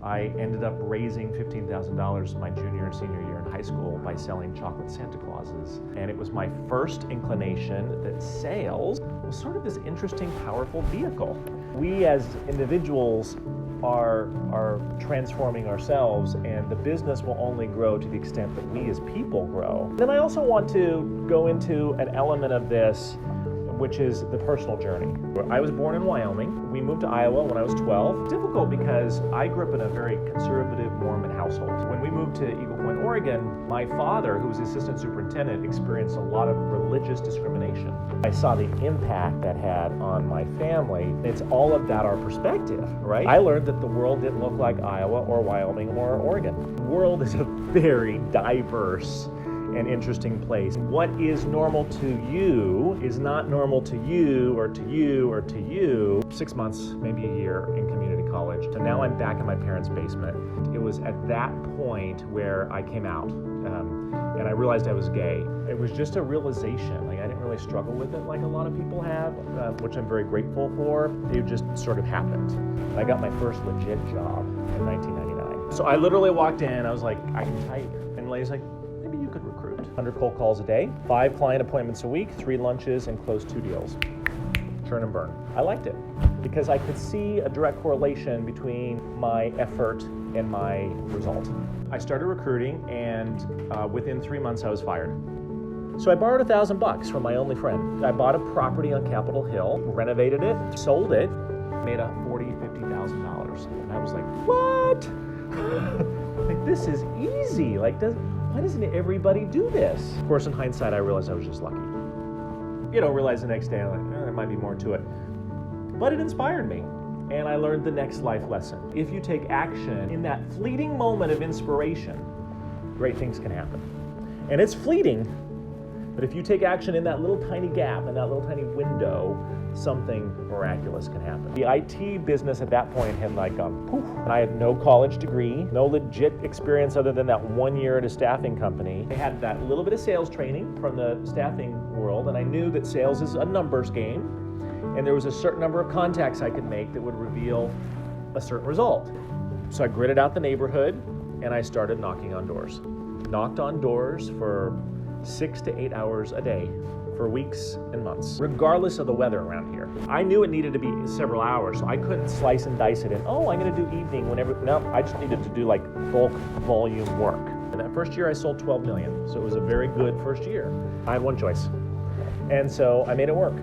I ended up raising $15,000 my junior and senior year in high school by selling chocolate Santa Clauses. And it was my first inclination that sales was sort of this interesting, powerful vehicle. We as individuals are transforming ourselves, and the business will only grow to the extent that we as people grow. Then I also want to go into an element of this, which is the personal journey. I was born in Wyoming. We moved to Iowa when I was 12. Difficult because I grew up in a very conservative Mormon household. When we moved to Eagle Point, Oregon, my father, who was the assistant superintendent, experienced a lot of religious discrimination. I saw the impact that had on my family. It's all about our perspective, right? I learned that the world didn't look like Iowa or Wyoming or Oregon. The world is a very diverse and interesting place. What is normal to you is not normal to you or to you or to you. 6 months, maybe a year in community college. So now I'm back in my parents' basement. It was at that point where I came out and I realized I was gay. It was just a realization. Like, I didn't really struggle with it like a lot of people have, which I'm very grateful for. It just sort of happened. I got my first legit job in 1999. So I literally walked in, I was like, I can type. And the lady's like, maybe you could recruit. 100 cold calls a day, 5 client appointments a week, 3 lunches, and close 2 deals. Churn and burn. I liked it because I could see a direct correlation between my effort and my result. I started recruiting, and within 3 months I was fired. So I borrowed $1,000 from my only friend. I bought a property on Capitol Hill, renovated it, sold it, made $50,000. And I was like, what? Like, this is easy. Like, why doesn't everybody do this? Of course, in hindsight, I realized I was just lucky. You know, realized the next day, I'm like, there might be more to it. But it inspired me, and I learned the next life lesson. If you take action in that fleeting moment of inspiration, great things can happen. And it's fleeting, but if you take action in that little tiny gap, in that little tiny window, something miraculous can happen. The IT business at that point had like gone poof. And I had no college degree, no legit experience other than that 1 year at a staffing company. I had that little bit of sales training from the staffing world, and I knew that sales is a numbers game, and there was a certain number of contacts I could make that would reveal a certain result. So I gritted out the neighborhood, and I started knocking on doors. Knocked on doors for 6 to 8 hours a day, for weeks and months, regardless of the weather around here. I knew it needed to be several hours, so I couldn't slice and dice it in, oh, I'm gonna do evening whenever. No, I just needed to do like bulk volume work. And that first year I sold 12 million, so it was a very good first year. I had one choice, and so I made it work.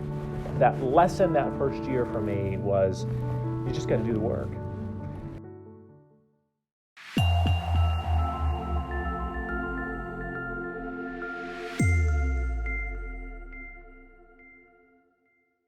That lesson that first year for me was, you just gotta do the work.